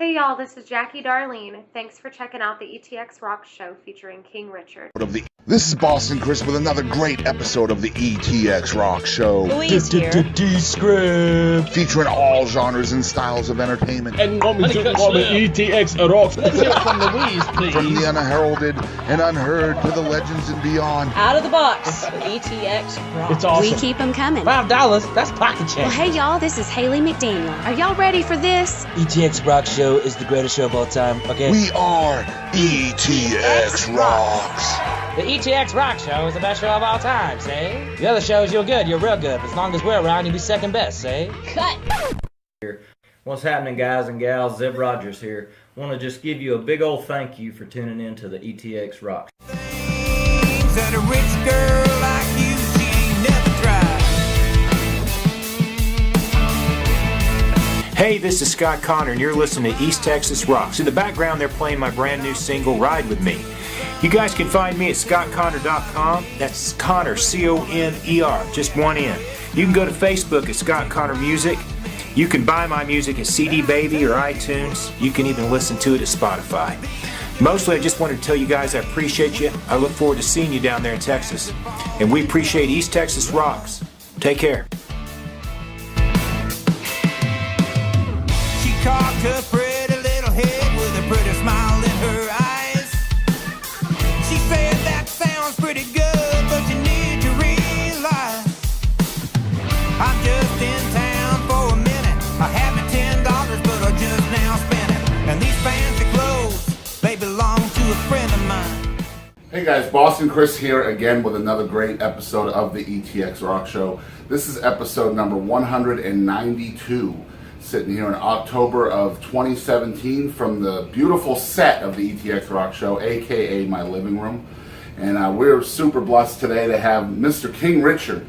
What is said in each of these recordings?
Hey y'all, this is Jackie Darlene. Thanks for checking out the ETX ROCKS Show featuring King Richard. This is Boston Chris with another great episode of the ETX ROCKS Show. Louise here. D-Script. Featuring all genres and styles of entertainment. And call me ETX ROCKS. Let's hear it from Louise, please. From the unheralded and unheard to the legends and beyond. Out of the box with ETX ROCKS. It's awesome. We keep them coming. $5, that's pocket change. Well, hey, y'all, this is Haley McDaniel. Are y'all ready for this? ETX ROCKS Show is the greatest show of all time, okay? We are ETX ROCKS. The ETX ROCKS Show is the best show of all time, say? The other shows, you're good, you're real good. As long as we're around, you'll be second best, say? Cut. What's happening, guys and gals? Zeb Rogers here. Want to just give you a big old thank you for tuning in to the ETX ROCKS. That a rich girl like you, she ain't never tried. Hey, this is Scott Connor, and you're listening to East Texas Rocks. In the background, they're playing my brand new single, Ride With Me. You guys can find me at scottconnor.com. That's Connor, C-O-N-E-R, just one N. You can go to Facebook at Scott Connor Music. You can buy my music at CD Baby or iTunes. You can even listen to it at Spotify. Mostly, I just wanted to tell you guys I appreciate you. I look forward to seeing you down there in Texas. And we appreciate East Texas Rocks. Take care. She cocked her pretty little head with a pretty smile in her eyes. She said that sounds pretty good, but you need to realize I'm just in town for a minute. I have my $10, but I just now spent it. And these fancy clothes, they belong to a friend of mine. Hey guys, Boston Chris here again with another great episode of the ETX ROCKS Show. This is episode number 192, sitting here in October of 2017 from the beautiful set of the ETX ROCKS Show, aka my living room. And we're super blessed today to have Mr. King Richard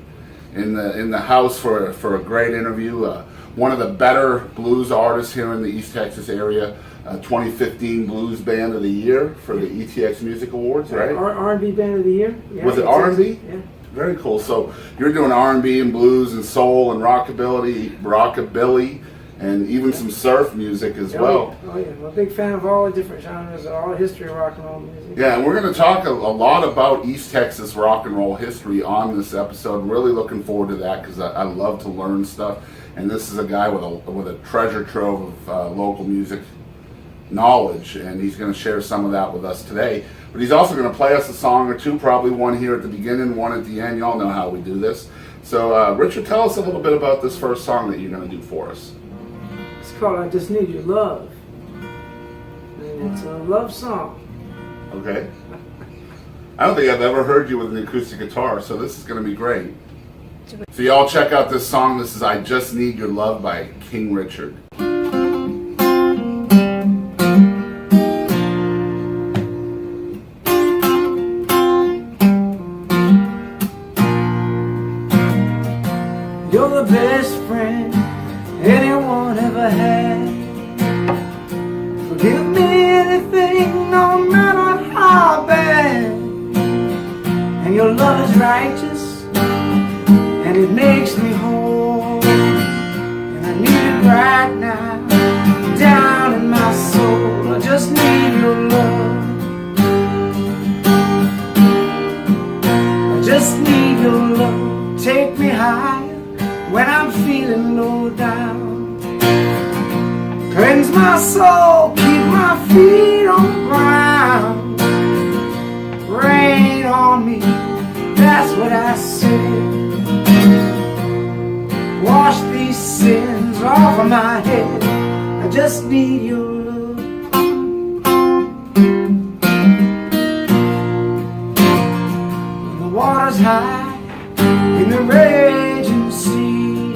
in the house for a great interview. One of the better blues artists here in the East Texas area. 2015 Blues Band of the Year for the ETX Music Awards, right? R&B Band of the Year. Yeah, was it R&B? Yeah. Very cool. So you're doing R&B and blues and soul and rockabilly, and even some surf music as well. Oh yeah, I'm a big fan of all the different genres, all the history of rock and roll music. Yeah, and we're going to talk a lot about East Texas rock and roll history on this episode. Really looking forward to that because I love to learn stuff. And this is a guy with a treasure trove of local music knowledge, and he's going to share some of that with us today. But he's also going to play us a song or two, probably one here at the beginning, one at the end. Y'all know how we do this. So Richard, tell us a little bit about this first song that you're going to do for us. It's called I Just Need Your Love. And it's a love song. Okay. I don't think I've ever heard you with an acoustic guitar, so this is going to be great. So y'all check out this song. This is I Just Need Your Love by King Richard. You're the best friend anyone ever had. Forgive me anything, no matter how bad. And your love is righteous, and it makes me whole. And I need it right now, down in my soul. I just need your love. I just need your love. Take me higher when I'm feeling low down. Cleanse my soul, keep my feet on the ground. Rain on me, that's what I say. Wash these sins off of my head. I just need your love. When the water's high in the raging sea,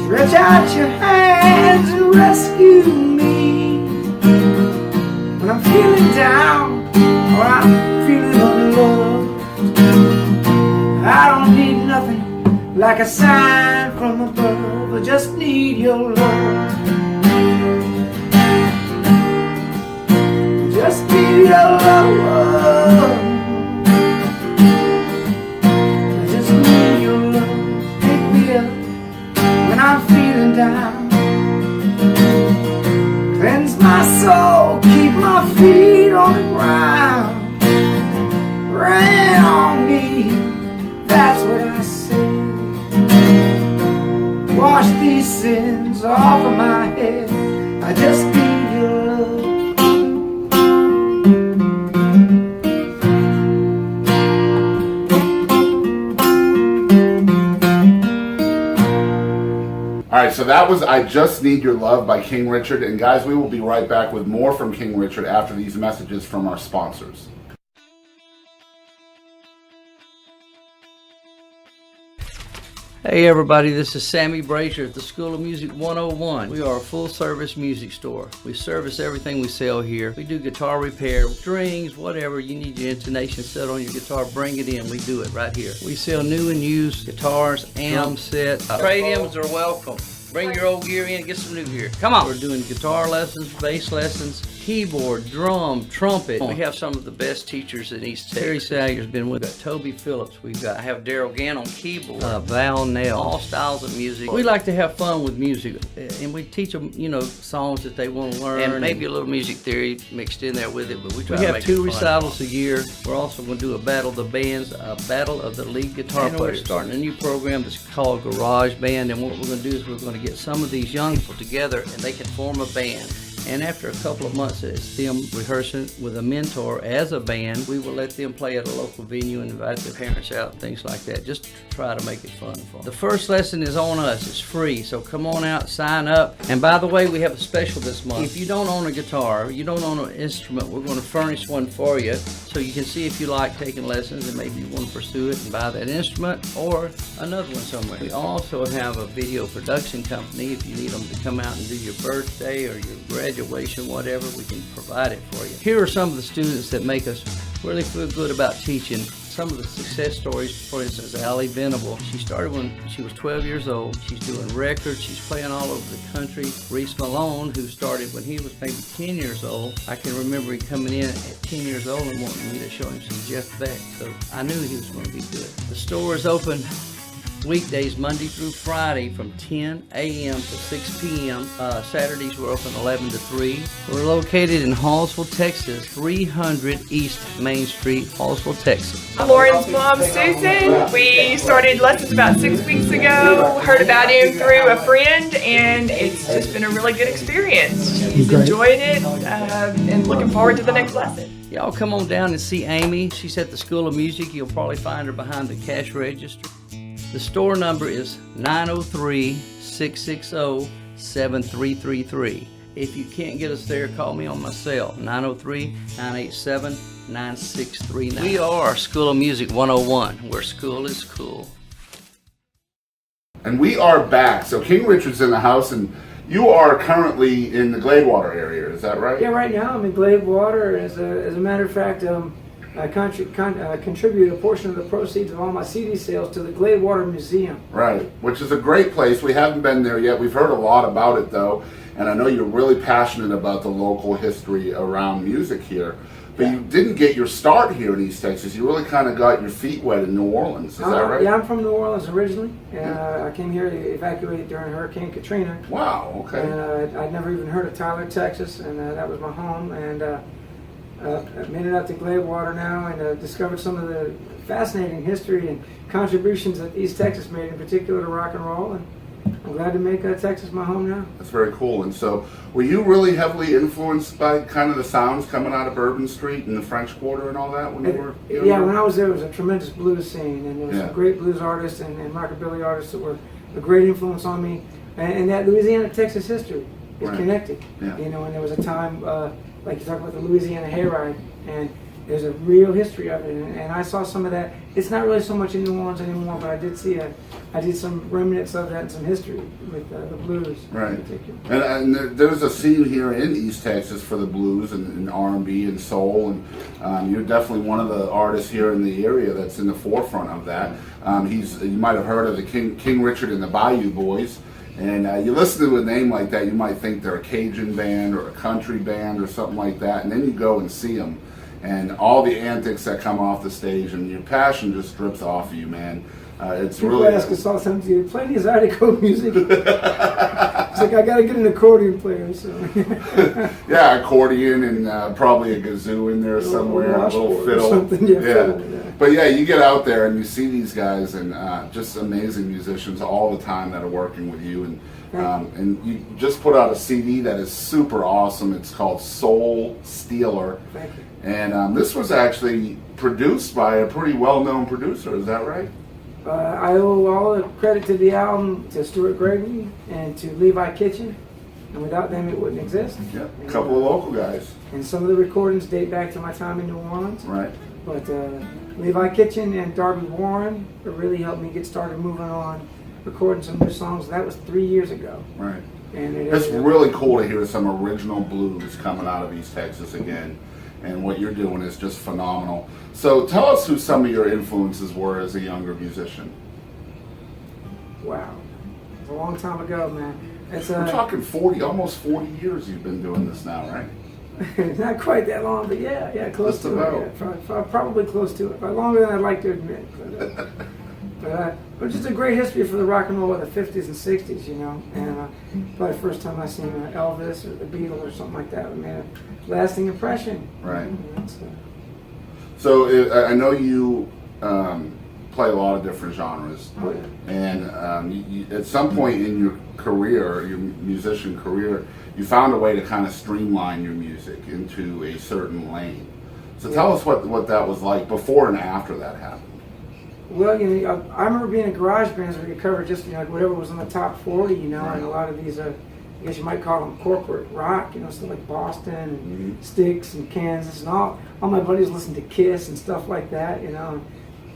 stretch out your hands and rescue me. When I'm feeling down or I'm feeling unloved, I don't need nothing like a sign from above. I just need your love. I just need your love. I just need your love. Pick me up when I'm feeling down. Yeah, I just need your love. All right, so that was I Just Need Your Love by King Richard. And guys, we will be right back with more from King Richard after these messages from our sponsors. Hey everybody, this is Sammy Brazier at the School of Music 101. We are a full-service music store. We service everything we sell here. We do guitar repair, strings, whatever you need your intonation set on your guitar, bring it in. We do it right here. We sell new and used guitars, amp sets. Trade-ins are welcome. Bring your old gear in, get some new gear. Come on. We're doing guitar lessons, bass lessons, keyboard, drum, trumpet. We have some of the best teachers in East Texas. Terry Sager's been with us. Toby Phillips. I have Daryl Gann on keyboard. Val Nell. All styles of music. We like to have fun with music, and we teach them, songs that they want to learn, and maybe a little music theory mixed in there with it. But we try to make it fun. We have 2 recitals a year. We're also going to do a battle of the bands, a battle of the lead guitar players. We're starting a new program that's called Garage Band, and what we're going to do is we're going to get some of these young people together, and they can form a band. And after a couple of months of them rehearsing with a mentor as a band, we will let them play at a local venue and invite their parents out and things like that, just to try to make it fun for them. The first lesson is on us. It's free, so come on out, sign up. And by the way, we have a special this month. If you don't own a guitar, you don't own an instrument, we're going to furnish one for you so you can see if you like taking lessons and maybe you want to pursue it and buy that instrument or another one somewhere. We also have a video production company. If you need them to come out and do your birthday or your graduation, whatever, we can provide it for you. Here are some of the students that make us really feel good about teaching. Some of the success stories, for instance, Allie Venable. She started when she was 12 years old. She's doing records. She's playing all over the country. Reese Malone, who started when he was maybe 10 years old. I can remember him coming in at 10 years old and wanting me to show him some Jeff Beck. So I knew he was going to be good. The store is open weekdays Monday through Friday from 10 a.m. to 6 p.m. Saturdays we're open 11 to 3. We're located in Hallsville, Texas, 300 East Main Street, Hallsville, Texas. Lauren's mom, Susan. We started lessons about 6 weeks ago. Heard about him through a friend, and it's just been a really good experience. She's enjoyed it and looking forward to the next lesson. Y'all come on down and see Amy. She's at the School of Music. You'll probably find her behind the cash register. The store number is 903-660-7333. If you can't get us there, call me on my cell, 903-987-9639. We are School of Music 101, where school is cool. And we are back. So King Richard's in the house, and you are currently in the Gladewater area, is that right? Yeah, right now I'm in Gladewater. As a matter of fact, I contribute a portion of the proceeds of all my CD sales to the Gladewater Museum. Right, which is a great place. We haven't been there yet. We've heard a lot about it, though, and I know you're really passionate about the local history around music here. But you didn't get your start here in East Texas. You really kind of got your feet wet in New Orleans. Is that right? Yeah, I'm from New Orleans originally, and I came here to evacuate during Hurricane Katrina. Wow, okay. And I'd never even heard of Tyler, Texas, and that was my home. And I made it out to Gladewater now, and discovered some of the fascinating history and contributions that East Texas made, in particular to rock and roll. And I'm glad to make Texas my home now. That's very cool. And so, were you really heavily influenced by kind of the sounds coming out of Bourbon Street and the French Quarter and all that when you were younger? Yeah, when I was there, it was a tremendous blues scene, and there were some great blues artists and rockabilly artists that were a great influence on me. And that Louisiana-Texas history is connected. Yeah. You know, and there was a time, like you talk about the Louisiana Hayride, and there's a real history of it, and I saw some of that. It's not really so much in New Orleans anymore, but I did see some remnants of that and some history with the blues. Right. In particular. And there's a scene here in East Texas for the blues and R&B and soul, and you're definitely one of the artists here in the area that's in the forefront of that. You might have heard of the King Richard and the Bayou Boys. And you listen to a name like that, you might think they're a Cajun band or a country band or something like that, and then you go and see them. And all the antics that come off the stage, and your passion just drips off of you, man. It's People really. ask us all the time, do you play any Zydeco music? It's like, I got to get an accordion player. So. Yeah, accordion and probably a kazoo in there somewhere, a little fiddle. Fiddle, yeah. But yeah, you get out there and you see these guys, and just amazing musicians all the time that are working with you. And And you just put out a CD that is super awesome. It's called Soul Stealer. Thank you. And this was actually produced by a pretty well-known producer. Is that right? I owe all the credit to the album to Stuart Gregory and to Levi Kitchen. And without them, it wouldn't exist. Yep. A couple of local guys. And some of the recordings date back to my time in New Orleans. Right. But Levi Kitchen and Darby Warren really helped me get started moving on, recording some new songs. That was 3 years ago. Right. And It's really cool to hear some original blues coming out of East Texas again. And what you're doing is just phenomenal. So tell us who some of your influences were as a younger musician. Wow. It's a long time ago, man. We're talking 40, almost 40 years you've been doing this now, right? Not quite that long, but yeah, close Just to about. it. Yeah, probably close to it. But longer than I'd like to admit. But just a great history for the rock and roll of the 50s and 60s, you know. And probably the first time I seen Elvis or the Beatles or something like that, it made a lasting impression. Right. You know, So I know you play a lot of different genres. Oh, yeah. And you, at some point in your career, your musician career, you found a way to kind of streamline your music into a certain lane. So tell us what that was like before and after that happened. Well, you know, I remember being in garage bands where you covered just, you know, whatever was in the top 40, you know, and a lot of these, I guess you might call them corporate rock, you know, stuff like Boston and Styx and Kansas and all my buddies listened to Kiss and stuff like that, you know.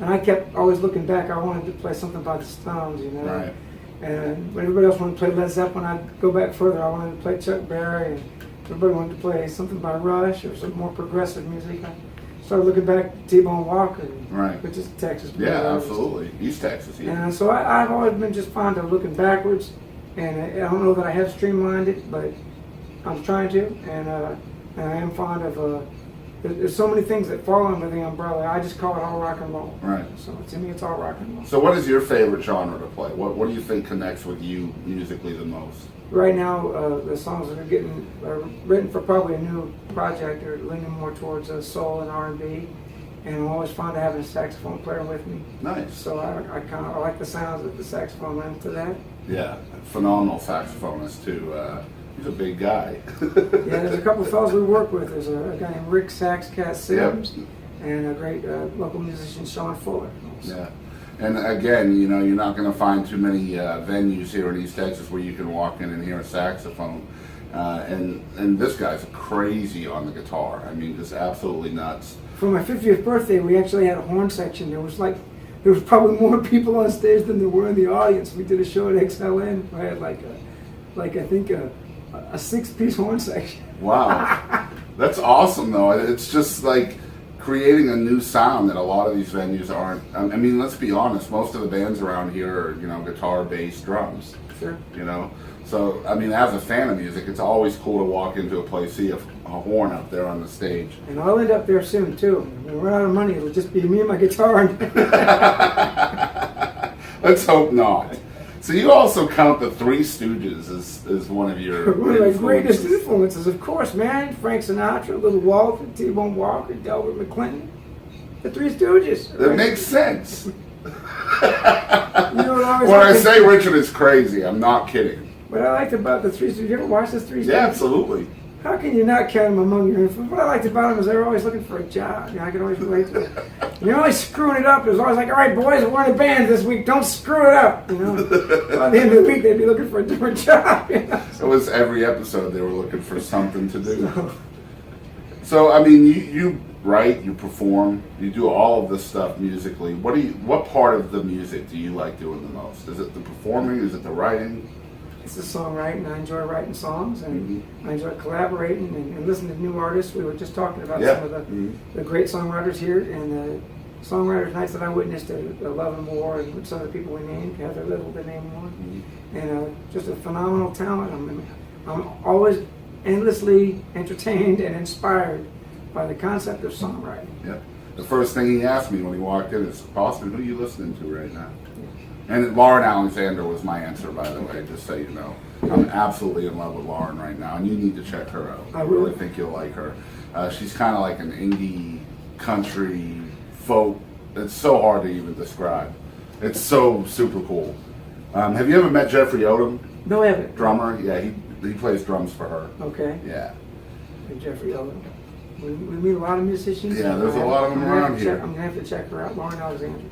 And I kept always looking back. I wanted to play something by the Stones, you know. Right. And when everybody else wanted to play Led Zeppelin, I'd go back further. I wanted to play Chuck Berry, and everybody wanted to play something by Rush or some more progressive music. I started looking back at T-Bone Walker, Right. which is Texas. Yeah, absolutely. East Texas, yeah. And so I've always been just fond of looking backwards, and I don't know that I have streamlined it, but I'm trying to, and I am fond of. There's so many things that fall under the umbrella. I just call it all rock and roll. Right. So to me, it's all rock and roll. So what is your favorite genre to play? What do you think connects with you musically the most? Right now, the songs that are written for probably a new project are leaning more towards soul and R&B, and I'm always fond of having a saxophone player with me. Nice. So I kind of like the sounds of the saxophone lends to that. Yeah, phenomenal saxophonist too. He's a big guy. Yeah, there's a couple of fellows we work with. There's a guy named Rick Saxcat Sims, and a great local musician, Sean Fuller. Yeah. And again, you know, you're not going to find too many venues here in East Texas where you can walk in and hear a saxophone. And this guy's crazy on the guitar. I mean, just absolutely nuts. For my 50th birthday, we actually had a horn section. There was probably more people on stage than there were in the audience. We did a show at XLN. I had I think a 6-piece horn section. Wow. That's awesome, though. It's just like creating a new sound that a lot of these venues aren't. I mean, let's be honest. Most of the bands around here are, you know, guitar, bass, drums. Sure. You know? So, I mean, as a fan of music, it's always cool to walk into a place, see a horn up there on the stage. And I'll end up there soon, too. When we run out of money, it'll just be me and my guitar. Let's hope not. So you also count the Three Stooges as one of your one of my greatest influences, of course, man. Frank Sinatra, Little Walter, T-Bone Walker, Delbert McClinton. The Three Stooges. That makes sense. You know what when I say Richard is crazy, I'm not kidding. What I liked about the Three Stooges, you ever watch the Three Stooges? Yeah, absolutely. How can you not count them among your influences? What I liked about them is they were always looking for a job. You know, I could always relate to it. And they're always screwing it up. It was always like, all right, boys, we're in a band this week. Don't screw it up. You know, by the end of the week, they'd be looking for a different job. You know? It was every episode they were looking for something to do. So I mean, you write, you perform, you do all of this stuff musically. What part of the music do you like doing the most? Is it the performing? Is it the writing? It's the songwriting. I enjoy writing songs, and I enjoy collaborating and listening to new artists. We were just talking about some of the great songwriters here, and the songwriters nights that I witnessed at Love and War, and some of the people we named, Heather Little, the name one, and just a phenomenal talent. I'm always endlessly entertained and inspired by the concept of songwriting. Yeah. The first thing he asked me when he walked in is, Austin, who are you listening to right now? And Lauren Alexander was my answer, by the way, just so you know. I'm absolutely in love with Lauren right now, and you need to check her out. I really think you'll like her. She's kind of like an indie, country, folk. It's so hard to even describe. It's so super cool. Have you ever met Jeffrey Odom? No, I haven't. Drummer, yeah, he plays drums for her. Okay. Yeah. And Jeffrey Owen. We meet a lot of musicians. Yeah, there's a lot of them around here. I'm gonna have to check her out, Lauren Alexander.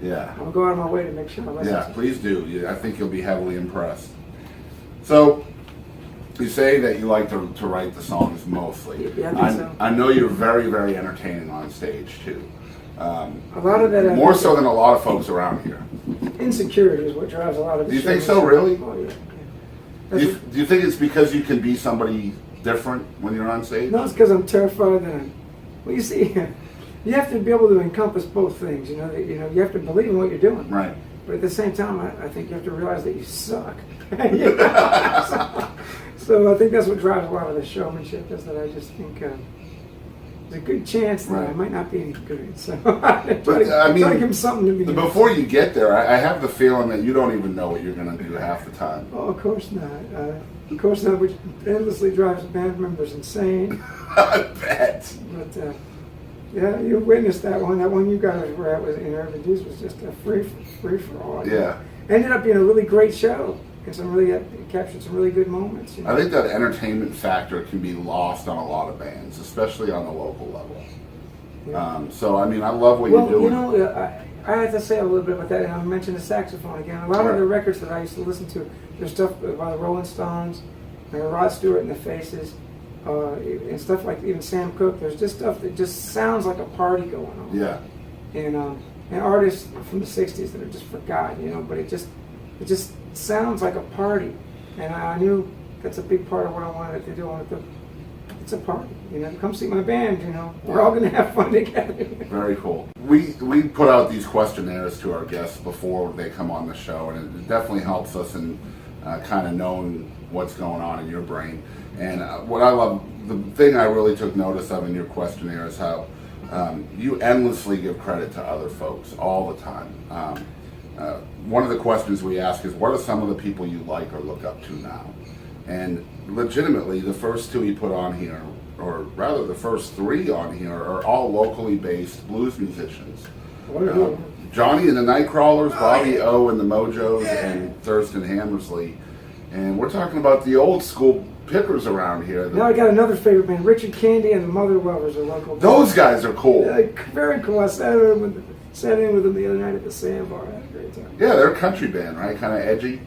Yeah. I'm gonna go out of my way to make sure I listen. Yeah, please do. I think you'll be heavily impressed. So, you say that you like to write the songs mostly. Yeah, I think so. I know you're very, very entertaining on stage too. A lot of that. More so than a lot of folks around here. Insecurity is what drives a lot of. Do you think so, really? Oh yeah. Do you think it's because you can be somebody different when you're on stage? No, it's because I'm terrified that well, you see, you have to be able to encompass both things. You have to believe in what you're doing. Right. But at the same time, I think you have to realize that you suck. So I think that's what drives a lot of the showmanship, is that I just think there's a good chance that I might not be any good. So I try to give them something to be. Before you get there, I have the feeling that you don't even know what you're going to do half the time. Oh, of course not. Of course not, which endlessly drives band members insane. I bet. But yeah, you witnessed that one. That one you guys were at in Urban D's was just a free for all. Yeah. Ended up being a really great show. And captured some really good moments. I think that entertainment factor can be lost on a lot of bands, especially on the local level. Yeah. So, I mean, I love what you're doing. I have to say a little bit about that, and I'll mention the saxophone again. A lot of the records that I used to listen to, there's stuff by the Rolling Stones, Rod Stewart and the Faces, and stuff like even Sam Cooke. There's just stuff that just sounds like a party going on. Yeah. And artists from the 60s that are just forgotten, but it just sounds like a party. And I knew that's a big part of what I wanted to do. It's a party, come see my band, we're all going to have fun together. Very cool. We put out these questionnaires to our guests before they come on the show, and it definitely helps us in kind of knowing what's going on in your brain. And what I love, the thing I really took notice of in your questionnaire is how you endlessly give credit to other folks all the time. One of the questions we ask is, what are some of the people you like or look up to now? And legitimately, the first two he put on here, or rather the first three on here, are all locally based blues musicians. Johnny and the Nightcrawlers, Bobby O and the Mojos, and Thurston Hammersley. And we're talking about the old school pickers around here. Now I got another favorite band, Richard Candy and the Mother Lovers are local. Those guys are cool. Very cool. I sat in with them the other night at the Sandbar. I had a great time. Yeah, they're a country band, right? Kind of edgy.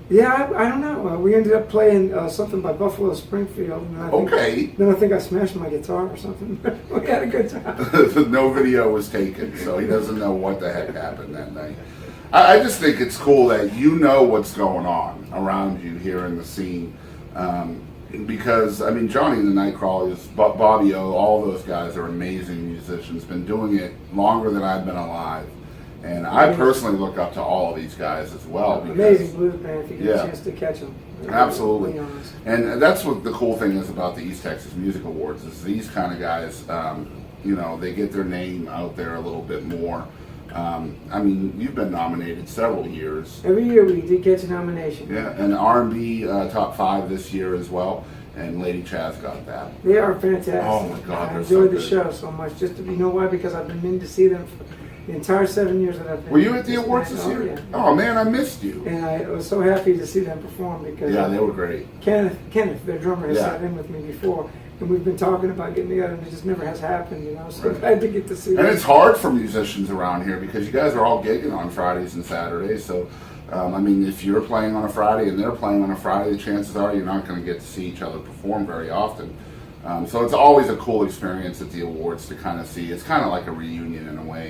Yeah, I don't know. We ended up playing something by Buffalo Springfield. And then I think I smashed my guitar or something. We had a good time. No video was taken, so he doesn't know what the heck happened that night. I just think it's cool that you know what's going on around you here in the scene. Because, I mean, Johnny and the Nightcrawlers, Bobby O, all those guys are amazing musicians. Been doing it longer than I've been alive. And I personally look up to all of these guys as well. Amazing blues band if you get a chance to catch them. Absolutely. And that's what the cool thing is about the East Texas Music Awards, is these kind of guys, they get their name out there a little bit more. I mean, you've been nominated several years. Every year we did get a nomination. Yeah, and R&B top 5 this year as well. And Lady Chaz got that. They are fantastic. Oh my God, I enjoyed the show so much. Just why? Because I've been meaning to see them for the entire 7 years that I've been. Were you at the awards this year? Yeah. Oh man, I missed you. And I was so happy to see them perform because they were great. Kenneth, their drummer, has sat in with me before, and we've been talking about getting together, and it just never has happened. So glad to get to see them. And it's hard for musicians around here because you guys are all gigging on Fridays and Saturdays. So, I mean, if you're playing on a Friday and they're playing on a Friday, the chances are you're not going to get to see each other perform very often. So it's always a cool experience at the awards to kind of see. It's kind of like a reunion in a way,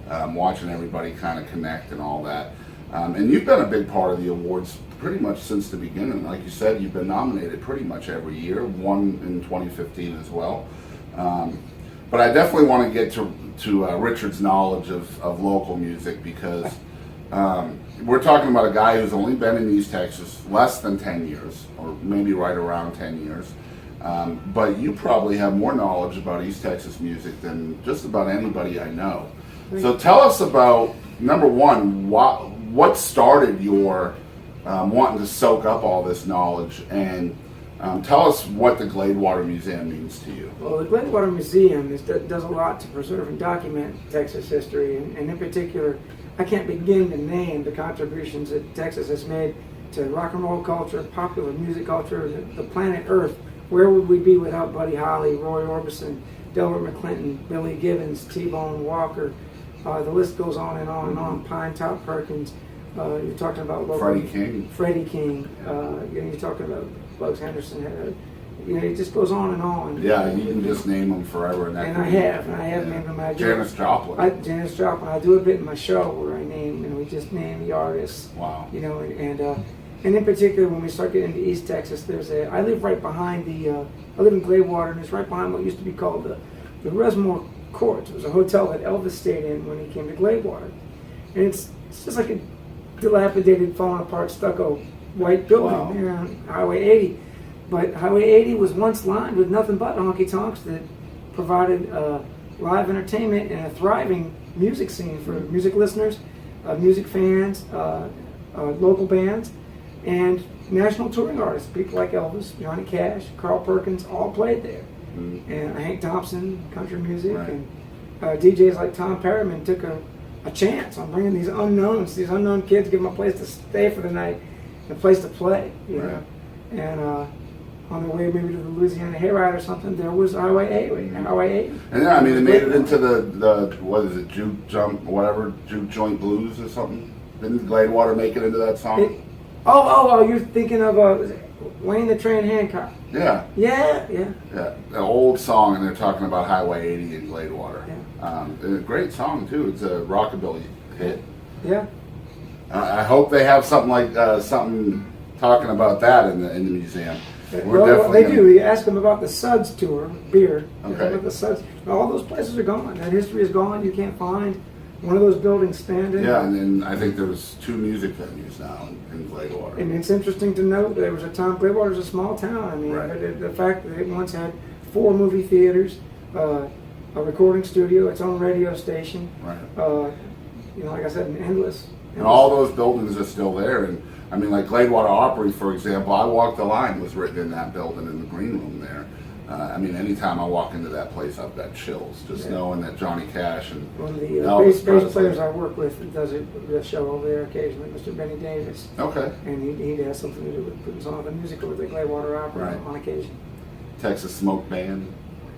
and watching everybody kind of connect and all that. And you've been a big part of the awards pretty much since the beginning. Like you said, you've been nominated pretty much every year, won in 2015 as well. But I definitely want to get to Richard's knowledge of local music, because we're talking about a guy who's only been in East Texas less than 10 years, or maybe right around 10 years. But you probably have more knowledge about East Texas music than just about anybody I know. So tell us about, number one, what started your wanting to soak up all this knowledge, and tell us what the Gladewater Museum means to you. Well, the Gladewater Museum does a lot to preserve and document Texas history, and in particular, I can't begin to name the contributions that Texas has made to rock and roll culture, popular music culture, the planet Earth. Where would we be without Buddy Holly, Roy Orbison, Delbert McClinton, Billy Gibbons, T-Bone Walker? The list goes on and on and on. Pine Top Perkins. You're talking about Freddie King. Freddie King. You're talking about Bugs Henderson. It just goes on and on. Yeah, you can just name them forever. And I have named them. Janis Joplin. Janis Joplin. I do a bit in my show where I name, we just name the artists. Wow. And in particular, when we start getting into East Texas, I live right behind I live in Gladewater, and it's right behind what used to be called the Resmore Courts. It was a hotel that Elvis stayed in when he came to Gladewater. And it's just like a dilapidated, falling apart, stucco white building there on Highway 80. But Highway 80 was once lined with nothing but honky-tonks that provided live entertainment and a thriving music scene for music listeners, music fans, local bands, and national touring artists. People like Elvis, Johnny Cash, Carl Perkins, all played there. Mm-hmm. And Hank Thompson, country music, and DJs like Tom Perriman took a chance on bringing these unknown kids, give them a place to stay for the night, a place to play, you know. And on their way maybe to the Louisiana Hayride or something, there was Highway 8. Highway 8. And yeah, I mean, they made it into the what is it, Juke Joint Blues or something? Didn't Gladewater make it into that song? You're thinking of Wayne the Train Hancock. Yeah. Yeah. An old song, and they're talking about Highway 80 in Gladewater. Yeah. A great song too. It's a rockabilly hit. Yeah. I hope they have something like something talking about that in the museum. Well, they do. You ask them about the Suds tour, beer. Okay. About the Suds. All those places are gone. That history is gone. You can't find one of those buildings standing. Yeah, and then I think there's 2 music venues now in Gladewater. And it's interesting to note there was a time, Gladewater's a small town. I mean, the fact that it once had 4 movie theaters, a recording studio, its own radio station. Right. Like I said, an endless. And all those buildings are still there. And I mean, like Gladewater Opry, for example, I Walk the Line was written in that building in the green room there. I mean, anytime I walk into that place, I've got chills, just knowing that Johnny Cash and one of the bass players I work with does a show over there occasionally, Mr. Benny Davis. Okay. And he has something to do with putting some of the music over the Gladewater Opera on occasion. Texas Smoke Band.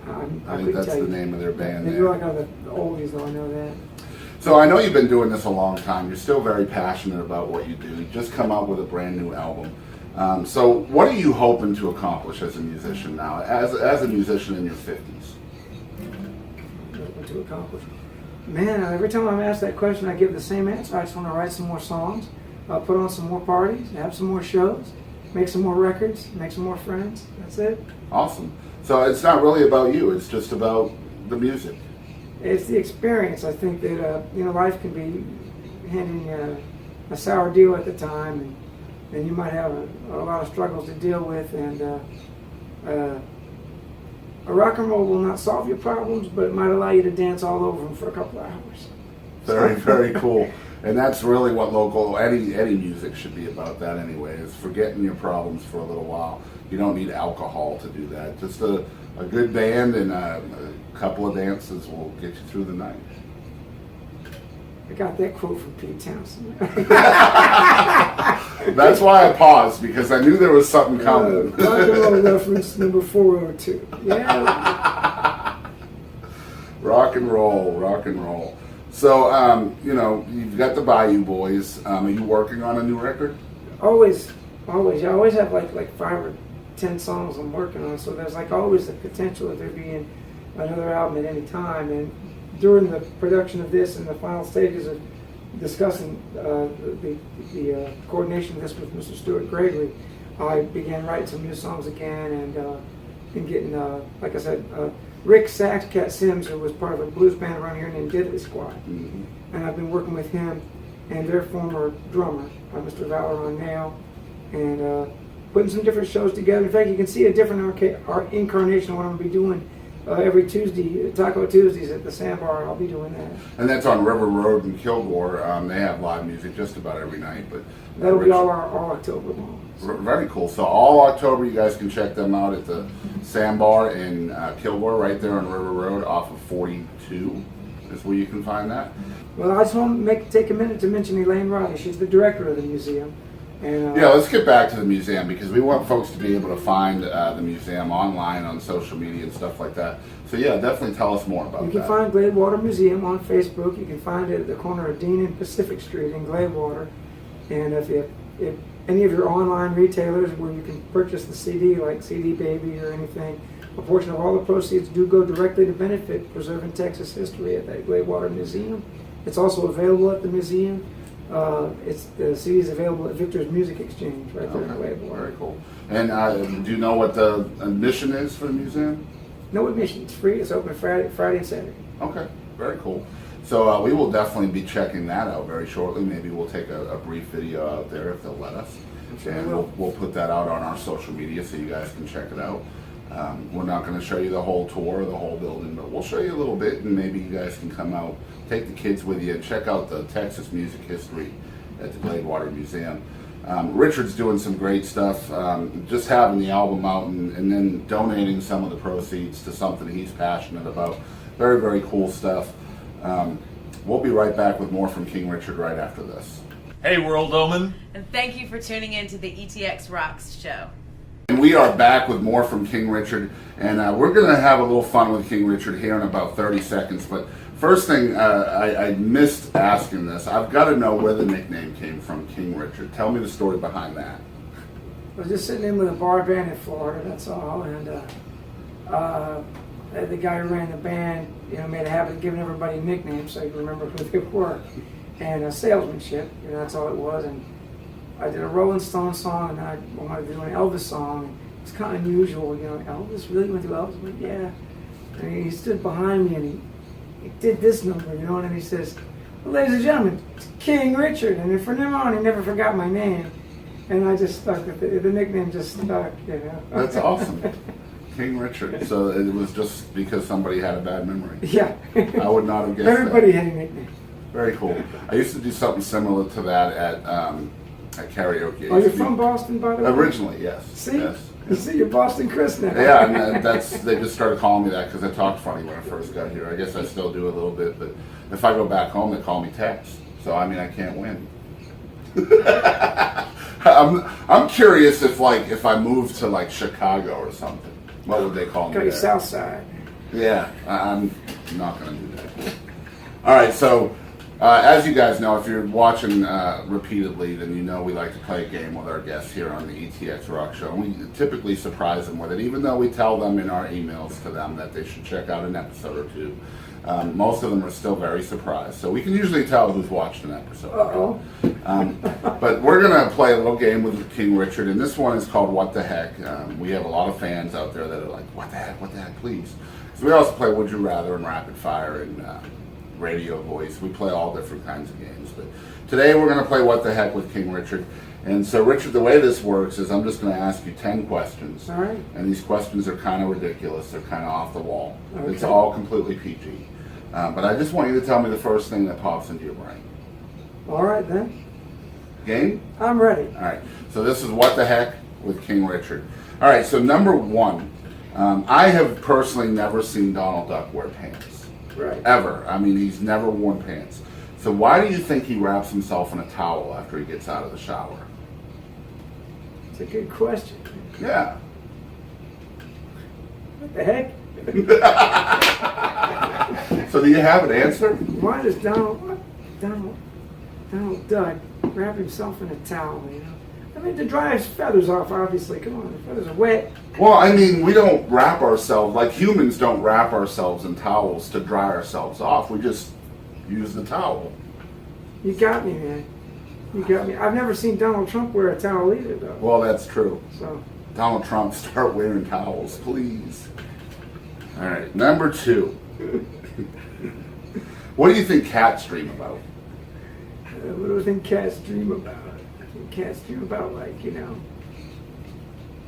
I think that's the name of their band. They do like on the oldies, though, I know that. So I know you've been doing this a long time. You're still very passionate about what you do. You just come out with a brand new album. So what are you hoping to accomplish as a musician now, as a musician in your 50s? Hoping to accomplish? Man, every time I'm asked that question, I give the same answer. I just want to write some more songs, put on some more parties, have some more shows, make some more records, make some more friends. That's it. Awesome. So it's not really about you. It's just about the music. It's the experience. I think that life can be handing a sour deal at the time, and you might have a lot of struggles to deal with. And a rock and roll will not solve your problems, but it might allow you to dance all over them for a couple of hours. Very, very cool. And that's really what any music should be about. That anyway, is forgetting your problems for a little while. You don't need alcohol to do that. Just a good band and a couple of dances will get you through the night. I got that quote from Pete Townsend. That's why I paused, because I knew there was something coming. Rock and roll reference number 402. Yeah. Rock and roll. So, you've got the Bayou Boys. Are you working on a new record? Always. I always have like 5 or 10 songs I'm working on, so there's like always the potential of there being another album at any time. And during the production of this and the final stages of discussing the coordination of this with Mr. Stuart Gregory, I began writing some new songs again and getting, like I said, Rick Saxcat Sims, who was part of a blues band around here named Diddley Squad. Mm-hmm. And I've been working with him and their former drummer, Mr. Valeron Nail, and putting some different shows together. In fact, you can see a different incarnation of what I'm going to be doing every Tuesday, Taco Tuesdays at the Sandbar. I'll be doing that. And that's on River Road in Kilgore. They have live music just about every night. But that'll be all October long. Very cool. So all October, you guys can check them out at the Sandbar in Kilgore, right there on River Road off of 42 is where you can find that. Well, I just want to take a minute to mention Elaine Riley. She's the director of the museum. And, yeah, let's get back to the museum because we want folks to be able to find the museum online on social media and stuff like that. So yeah, definitely tell us more about that. You can find Gladewater Museum on Facebook. You can find it at the corner of Dean and Pacific Street in Gladewater. And if any of your online retailers where you can purchase the CD, like CD Baby or anything, a portion of all the proceeds do go directly to benefit preserving Texas history at that Gladewater Museum. It's also available at the museum. The CD is available at Victor's Music Exchange right there in Gladewater. Very cool. And do you know what the admission is for the museum? No admission. It's free. It's open Friday and Saturday. Okay, very cool. So we will definitely be checking that out very shortly. Maybe we'll take a brief video out there if they'll let us. Sure and we'll put that out on our social media so you guys can check it out. We're not going to show you the whole tour of the whole building, but we'll show you a little bit, and maybe you guys can come out, take the kids with you, and check out the Texas music history at the Gladewater Museum. Richard's doing some great stuff, just having the album out and then donating some of the proceeds to something he's passionate about. Very, very cool stuff. We'll be right back with more from King Richard right after this. Hey, World Omen. And thank you for tuning in to the ETX ROCKS Show. And we are back with more from King Richard, and we're going to have a little fun with King Richard here in about 30 seconds. But first thing, I missed asking this. I've got to know where the nickname came from, King Richard. Tell me the story behind that. I was just sitting in with a bar band in Florida, that's all, and the guy who ran the band, made a habit of giving everybody nicknames so you could remember who they were, and salesmanship, that's all it was. And I did a Rolling Stone song, and then I wanted to do an Elvis song. It's kind of unusual, Elvis really went to Elvis. I'm like, yeah. And he stood behind me and he did this number, and he says, well, ladies and gentlemen, it's King Richard. And from now on, he never forgot my name. And I just stuck with it. The nickname just stuck, That's awesome. King Richard. So it was just because somebody had a bad memory. Yeah. I would not have guessed Everybody that. had a nickname. Very cool. I used to do something similar to that at karaoke. Oh, you're from Boston, by the way? Originally, yes. See? Yes. You see, you're Boston Chris now. Yeah, and they just started calling me that because I talked funny when I first got here. I guess I still do a little bit, but if I go back home, they call me Tex. So I can't win. I'm curious if I moved to Chicago or something, what would they call me? Go there? South Side. Yeah, I'm not going to do that. All right, so as you guys know, if you're watching repeatedly, then you know we like to play a game with our guests here on the ETX ROCKS Show. And we typically surprise them with it, even though we tell them in our emails to them that they should check out an episode or two. Most of them are still very surprised. So we can usually tell who's watched an episode. Uh-oh. But we're going to play a little game with King Richard, and this one is called What the Heck. We have a lot of fans out there that are like, what the heck, please. So we also play Would You Rather and Rapid Fire and Radio Voice. We play all different kinds of games. But today we're going to play What the Heck with King Richard. And so, Richard, the way this works is I'm just going to ask you 10 questions. All right. And these questions are kind of ridiculous. They're kind of off the wall. Okay. It's all completely PG. But I just want you to tell me the first thing that pops into your brain. All right, then. Game? I'm ready. All right. So this is What the Heck with King Richard. All right, so number one. I have personally never seen Donald Duck wear pants. Right. Ever. He's never worn pants. So why do you think he wraps himself in a towel after he gets out of the shower? It's a good question. Yeah. What the heck? So do you have an answer? Why does Donald Duck wrap himself in a towel, to dry his feathers off, obviously. Come on, the feathers are wet. Well, we don't wrap ourselves, like humans don't wrap ourselves in towels to dry ourselves off. We just use the towel. You got me, man. You got me. I've never seen Donald Trump wear a towel either, though. Well, that's true. So, Donald Trump, start wearing towels, please. All right, number two. What do you think cats dream about? What do I think cats dream about? I think cats dream about,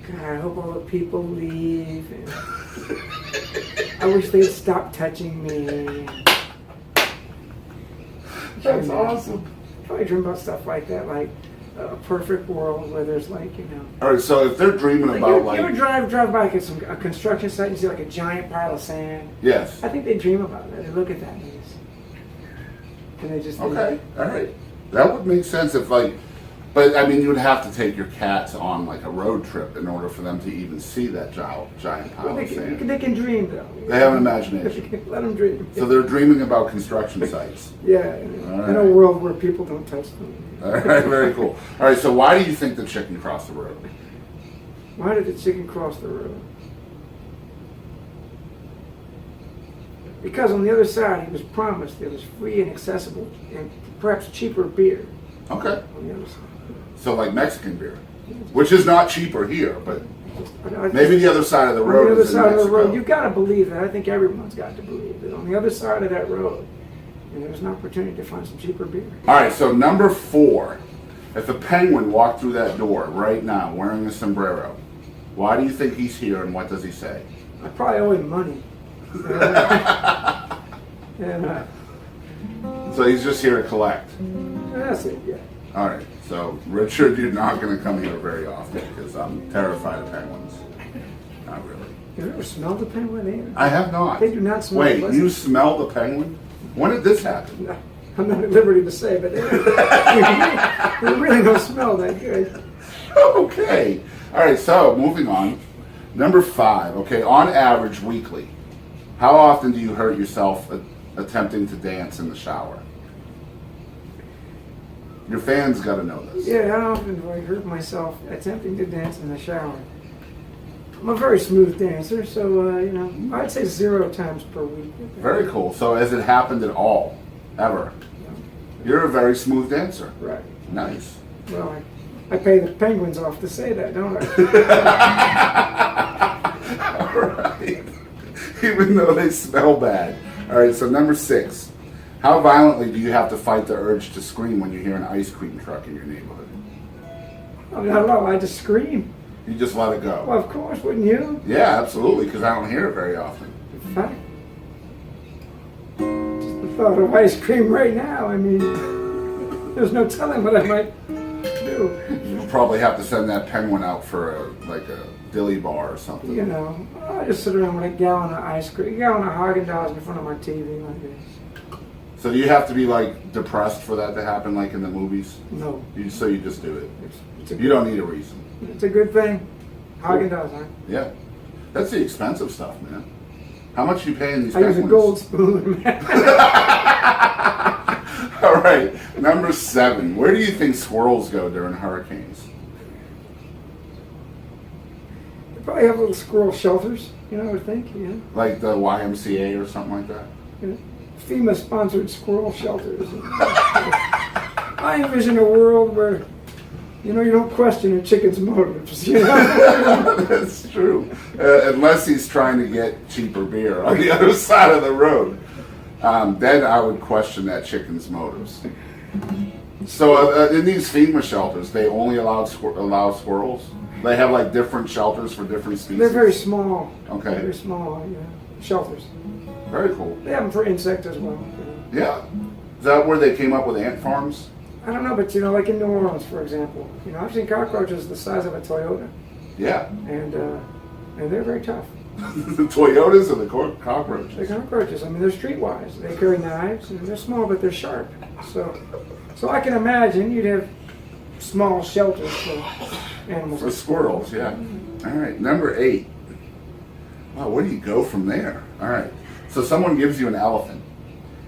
God, I hope all the people leave. And I wish they'd stop touching me. That's awesome. Probably dream about stuff like that, like a perfect world where there's All right, so if they're dreaming about you ever drive by a construction site and you see like a giant pile of sand? Yes. I think they dream about that. They look at that and they just Okay, all right. That would make sense if But I mean, you would have to take your cats on like a road trip in order for them to even see that giant pile Well, of sand. they can dream, though. They have an imagination. Let them dream. So they're dreaming about construction sites. Yeah, in a world where people don't touch them. All right, very cool. All right, so why do you think the chicken crossed the road? Why did the chicken cross the road? Because on the other side, he was promised there was free and accessible and perhaps cheaper beer. Okay. On the other side. So like Mexican beer, which is not cheaper here, but I maybe the other side of the road. On the other is in side of the Mexico. road, you've got to believe that. I think everyone's got to believe that. On the other side of that road, there's an opportunity to find some cheaper beer. All right, so number 4. If a penguin walked through that door right now wearing a sombrero, why do you think he's here and what does he say? I probably owe him money. So he's just here to collect. That's it, yeah. All right, so Richard, you're not going to come here very often because I'm terrified of penguins. Not really. Have you ever smelled a penguin either? I have not. They do not smell Wait, pleasant. you smell the penguin? When did this happen? I'm not at liberty to say, but they really don't smell that good. Okay. All right, so moving on. Number 5, okay, on average weekly, how often do you hurt yourself attempting to dance in the shower? Your fans got to know this. Yeah, how often do I hurt myself attempting to dance in the shower? I'm a very smooth dancer, so, I'd say 0 times per week. Very cool. So has it happened at all? Ever? You're a very smooth dancer. Right. Nice. Well, I pay the penguins off to say that, don't I? All right. Even though they smell bad. All right, so number 6. How violently do you have to fight the urge to scream when you hear an ice cream truck in your neighborhood? I'm not allowed to scream. You just let it go? Well, of course, wouldn't you? Yeah, absolutely, because I don't hear it very often. In fact, just the thought of ice cream right now, I mean, there's no telling what I might do. You'll probably have to send that penguin out for a dilly bar or something. I just sit around with a gallon of ice cream, a gallon of Haagen-Dazs in front of my TV like this. So do you have to be like depressed for that to happen, like in the movies? No. So you just do it. It's You don't need a reason. It's a good thing. Haagen-Dazs, huh? Yeah. That's the expensive stuff, man. How much are you paying these I use penguins? a gold spoon. All right, number 7. Where do you think squirrels go during hurricanes? They probably have little squirrel shelters, I would think, Like the YMCA or something like that? FEMA-sponsored squirrel shelters. I envision a world where, you don't question a chicken's motives. That's true. Unless he's trying to get cheaper beer on the other side of the road. Then I would question that chicken's motives. So in these FEMA shelters, they only allow squirrels? They have like different shelters for different species? They're very small. Okay. Very small, shelters. Very cool. They have them for insects as well. Yeah. Is that where they came up with ant farms? I don't know, but like in New Orleans, for example, I've seen cockroaches the size of a Toyota. Yeah. And they're very tough. The Toyotas or the cockroaches? The cockroaches, they're streetwise. They carry knives, and they're small, but they're sharp. So I can imagine you'd have small shelters for animals. For squirrels, yeah. All right, number 8. Wow, where do you go from there? All right, so someone gives you an elephant.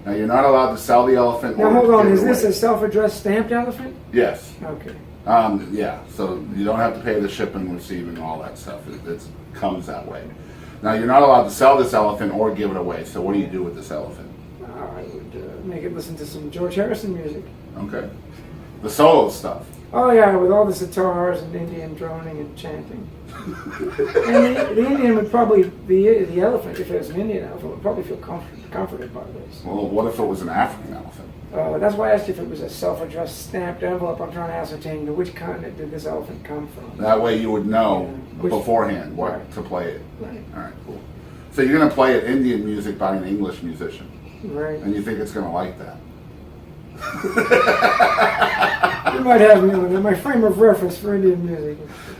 Now you're not allowed to sell the elephant. Now hold on, is this a self-addressed stamped elephant? Yes. Okay. Yeah, so you don't have to pay the shipping, receiving, all that stuff. It comes that way. Now you're not allowed to sell this elephant or give it away. So what do you do with this elephant? I would make it listen to some George Harrison music. Okay. The solo stuff. Oh yeah, with all the sitars and Indian droning and chanting. And the Indian would probably be the elephant, if it was an Indian elephant, would probably feel comforted by this. Well, what if it was an African elephant? That's why I asked you if it was a self-addressed stamped envelope. I'm trying to ascertain to which continent did this elephant come from. That way you would know beforehand what to play it. Right. All right, cool. So you're going to play an Indian music by an English musician. Right. And you think it's going to like that. You might have me on my frame of reference for Indian music.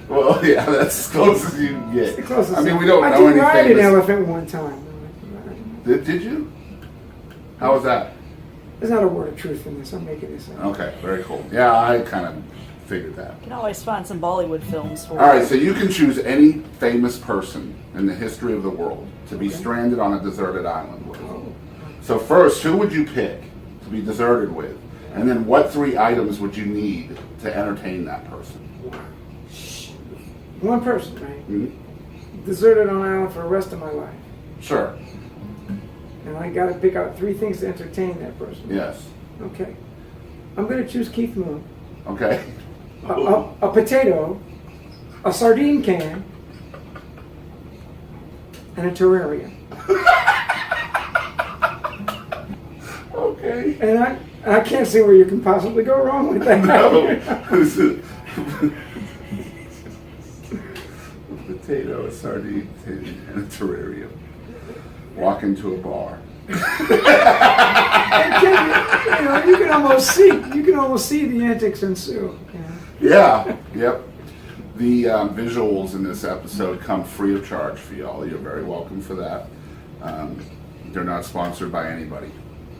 Well, yeah, that's as close as you can get. It's the closest. I mean, we don't know I did anything. ride an elephant one time. Did you? How was that? There's not a word of truth in this. I'm making this up. Okay, very cool. Yeah, I kind of figured that. You can always find some Bollywood films for All right, so you can choose any famous person in the history of the world to be stranded on a deserted island with. So first, who would you pick to be deserted with? And then what 3 items would you need to entertain that person? One person, right? Mm-hmm. Deserted on an island for the rest of my life. Sure. And I got to pick out 3 things to entertain that person. Yes. Okay. I'm going to choose Keith Moon. Okay. A potato, a sardine can, and a terrarium. Okay. And I can't see where you can possibly go wrong with that. No. A potato, a sardine, and a terrarium. Walk into a bar. You can almost see the antics ensue. Yeah. Yep. The visuals in this episode come free of charge for y'all. You're very welcome for that. They're not sponsored by anybody.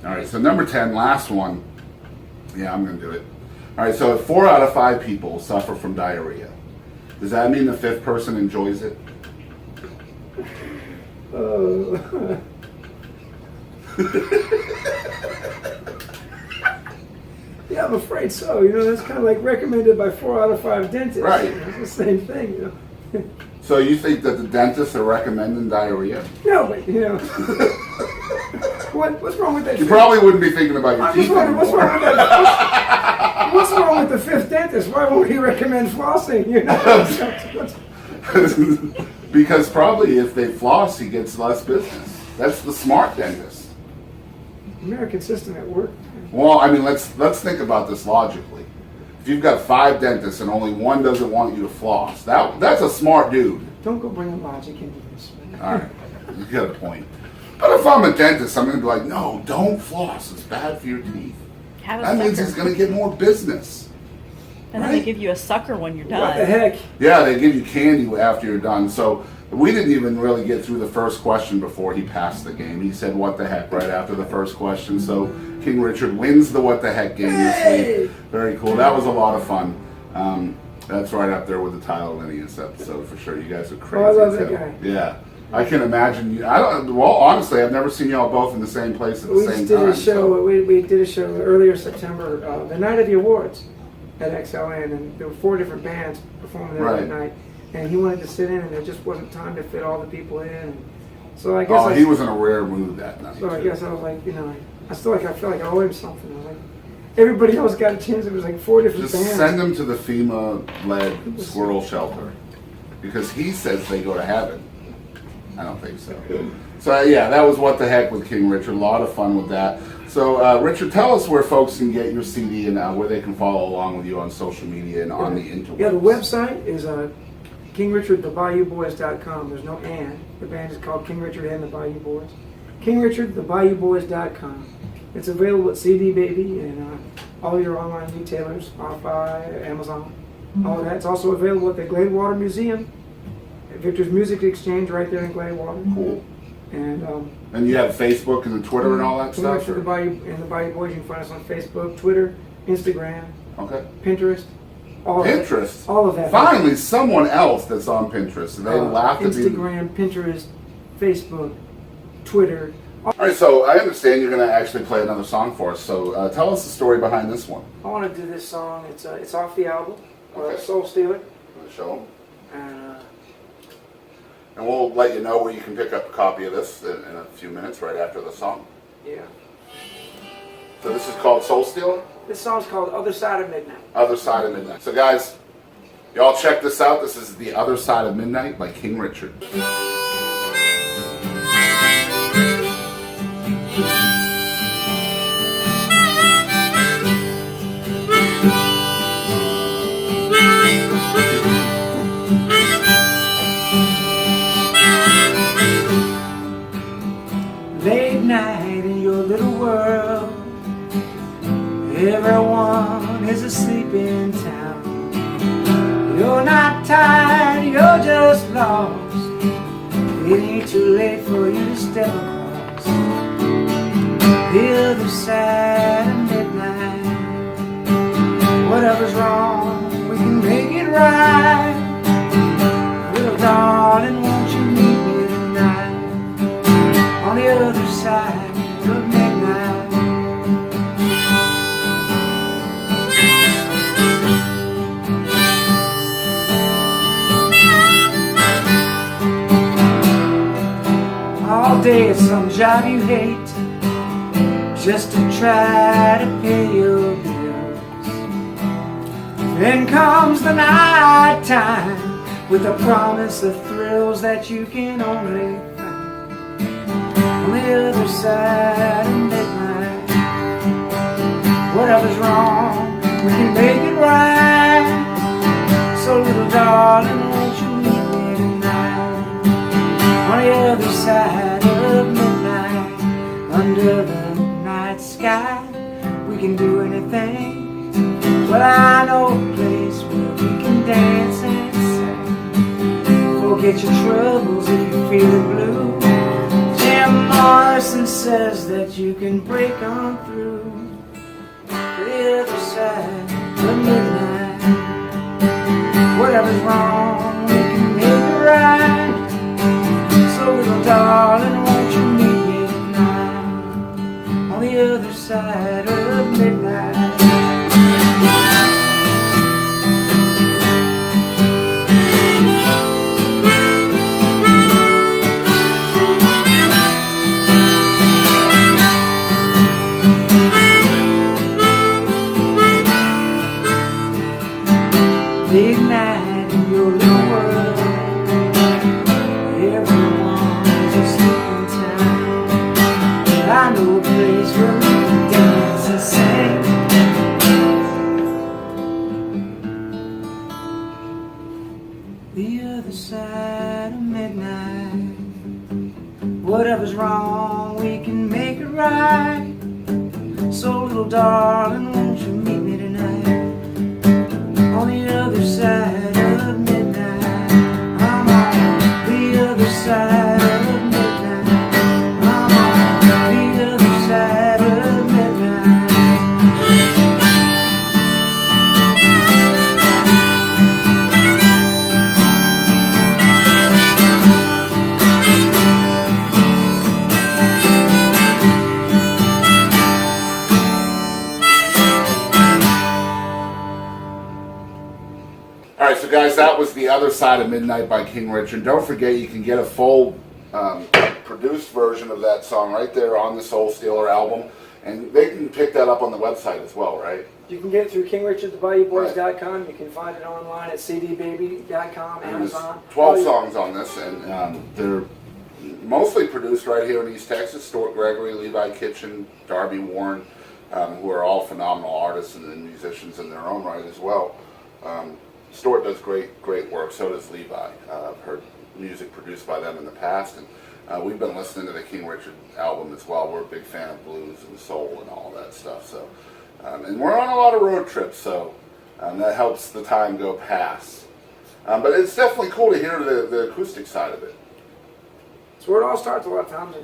All right, so number 10, last one. Yeah, I'm going to do it. All right, so 4 out of 5 people suffer from diarrhea. Does that mean the 5th person enjoys it? Yeah, I'm afraid so. That's kind of like recommended by 4 out of 5 dentists. Right. It's the same thing. So you think that the dentists are recommending diarrhea? No, but what's wrong with that? You probably wouldn't be thinking about your teeth anymore. What's wrong with the 5th dentist? Why won't he recommend flossing? Because probably if they floss, he gets less business. That's the smart dentist. American system at work. Well, I mean, let's think about this logically. If you've got 5 dentists and only one doesn't want you to floss, that's a smart dude. Don't go bringing logic into this. All right, you got a point. But if I'm a dentist, I'm going to be like, no, don't floss. It's bad for your teeth. That means he's going to get more business. And then they give you a sucker when you're done. What the heck? Yeah, they give you candy after you're done. So we didn't even really get through the first question before he passed the game. He said, what the heck, right after the first question. So King Richard wins the what the heck game this week. Very cool. That was a lot of fun. That's right up there with the title of this episode for sure. You guys are crazy. Oh, I love that guy. Yeah. I can imagine you. Well, honestly, I've never seen y'all both in the same place at the same time. We did a show earlier September, the night of the awards at XLN, and there were 4 different bands performing there that night. And he wanted to sit in, and there just wasn't time to fit all the people in. So I guess he was in a rare mood that night. So I guess I was like, I feel like I owe him something. I was like, everybody else got a chance. It was like 4 different bands. Just send him to the FEMA-led squirrel shelter because he says they go to heaven. I don't think so. So yeah, that was What the Heck with King Richard. A lot of fun with that. So Richard, tell us where folks can get your CD and where they can follow along with you on social media and on the interwebs. Yeah, the website is KingRichardTheBayouBoys.com. There's no and. The band is called King Richard and the Bayou Boys. KingRichardTheBayouBoys.com. It's available at CD Baby and all your online retailers, Spotify, Amazon, all of that. It's also available at the Gladewater Museum, at Victor's Music Exchange right there in Gladewater. Cool. And you have Facebook and Twitter and all that King stuff? Richard the Bayou and the Bayou Boys. You can find us on Facebook, Twitter, Instagram, Pinterest. Pinterest? All of that. Finally, someone else that's on Pinterest. They laughed at me. Instagram, Pinterest, Facebook, Twitter. All right, so I understand you're going to actually play another song for us. So tell us the story behind this one. I want to do this song. It's off the album, Soul Stealer. Show them. And we'll let you know where you can pick up a copy of this in a few minutes, right after the song. Yeah. So this is called Soul Stealer? This song's called Other Side of Midnight. Other Side of Midnight. So guys, y'all check this out. This is The Other Side of Midnight by King Richard. Late night in your little world, everyone is asleep in town. You're not tired, you're just lost. It ain't too late for you to step across the other side of midnight. Whatever's wrong right. Little darling, won't you meet me tonight on the other side of midnight? All day it's some job you hate, just to try to pay your bills. Then comes the night time with the promise of thrills that you can only find on the other side of midnight. Whatever's wrong, we can make it right. So little darling, won't you meet me tonight on the other side of midnight? Under the night sky, we can do anything. Well, I know a place where we can dance and sing. Forget your troubles if you're feeling blue. Jim Morrison says that you can break on through to the other side of midnight. Whatever's wrong, we can make it right. So little darling, won't you meet me tonight on the other side of midnight? Big night in your little world, everyone is asleep in town. But I know a place where we can dance and sing. The other side of midnight. Whatever's wrong, we can make it right. So little darling, won't you meet me tonight on the other side of midnight? I'm on the other side of midnight. I'm on the other side of midnight. All right, so guys, that was The Other Side of Midnight by King Richard. Don't forget, you can get a full produced version of that song right there on the Soul Stealer album. And they can pick that up on the website as well, right? You can get it through KingRichardTheBayouBoys.com. You can find it online at cdbaby.com, Amazon. 12 songs on this, and they're mostly produced right here in East Texas. Stuart Gregory, Levi Kitchen, Darby Warren, who are all phenomenal artists and musicians in their own right as well. Stuart does great work, so does Levi. I've heard music produced by them in the past, and we've been listening to the King Richard album as well. We're a big fan of blues and soul and all that stuff. So, and we're on a lot of road trips, so that helps the time go past. But it's definitely cool to hear the acoustic side of it. It's where it all starts a lot of times.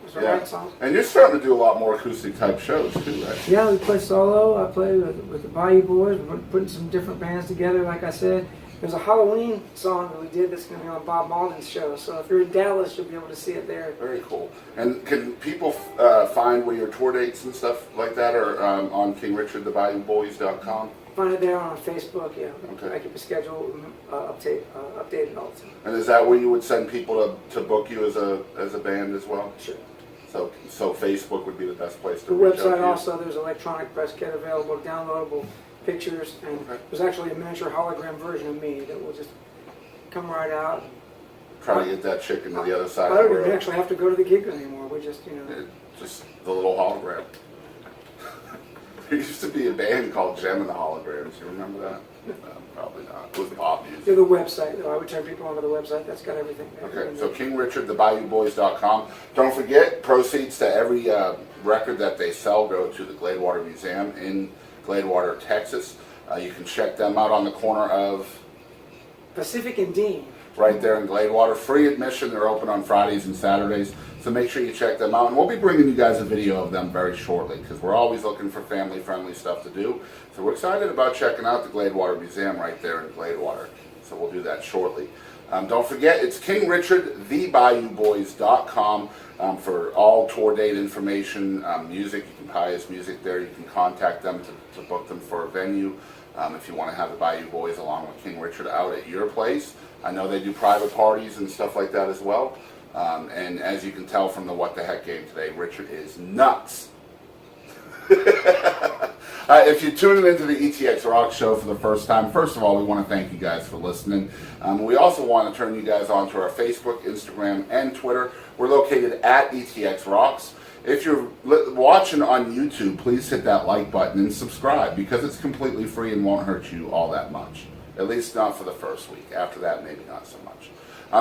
It's a right song. And you're starting to do a lot more acoustic type shows too, right? Yeah, we play solo. I play with the Bayou Boys. We're putting some different bands together, like I said. There's a Halloween song that we did that's going to be on Bob Malden's show. So if you're in Dallas, you'll be able to see it there. Very cool. And can people find where your tour dates and stuff like that are on KingRichardTheBayouBoys.com? Find it there on Facebook, yeah. Okay. I keep a schedule updated all the time. And is that where you would send people to book you as a band as well? Sure. So Facebook would be the best place to The reach out to website you? also, there's electronic press kit available, downloadable pictures, and there's actually a miniature hologram version of me that will just come right out. Try to get that chicken to the other side I of the don't world. even actually have to go to the gig anymore. We just, Just the little hologram. There used to be a band called Gem and the Holograms. You remember that? Probably not. It was pop music. Do the website, though. I would turn people onto the website. That's got everything there. Okay, so KingRichardTheBayouBoys.com. Don't forget, proceeds to every record that they sell go to the Gladewater Museum in Gladewater, Texas. You can check them out on the corner of Pacific and Dean. right there in Gladewater. Free admission. They're open on Fridays and Saturdays, so make sure you check them out. And we'll be bringing you guys a video of them very shortly because we're always looking for family-friendly stuff to do. So we're excited about checking out the Gladewater Museum right there in Gladewater. So we'll do that shortly. Don't forget, it's King Richard, thebayouboys.com for all tour date information, music. You can buy his music there. You can contact them to book them for a venue. If you want to have the Bayou Boys along with King Richard out at your place. I know they do private parties and stuff like that as well. And as you can tell from the What the Heck game today, Richard is nuts. If you're tuning into the ETX ROCKS Show for the first time, first of all, we want to thank you guys for listening. We also want to turn you guys on to our Facebook, Instagram, and Twitter. We're located at ETX ROCKS. If you're watching on YouTube, please hit that like button and subscribe because it's completely free and won't hurt you all that much. At least not for the first week. After that, maybe not so much.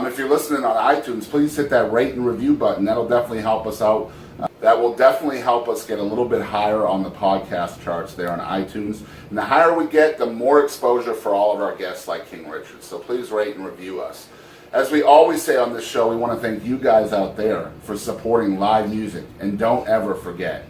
If you're listening on iTunes, please hit that rate and review button. That'll definitely help us out. That will definitely help us get a little bit higher on the podcast charts there on iTunes. And the higher we get, the more exposure for all of our guests like King Richard. So please rate and review us. As we always say on this show, we want to thank you guys out there for supporting live music. And don't ever forget,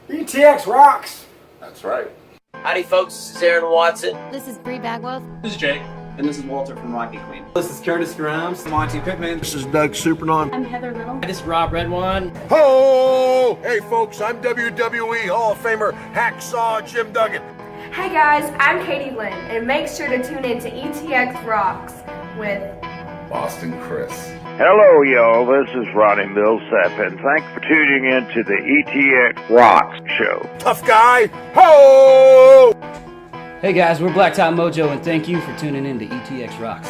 ETX rocks! That's right. Howdy folks, this is Aaron Watson. This is Bree Bagwell. This is Jake. And this is Walter from Rocky Queen. This is Curtis Grimes. Monty Pittman. This is Doug Supernon. I'm Heather Little. This is Rob Redwine. Ho! Hey folks, I'm WWE Hall of Famer Hacksaw Jim Duggan. Hey guys, I'm Katie Lynn, and make sure to tune in to ETX Rocks with Boston Chris. Hello, y'all. This is Ronnie Millsap, and thanks for tuning in to the ETX ROCKS Show. Tough guy. Ho! Hey guys, we're Blacktop Mojo, and thank you for tuning in to ETX Rocks.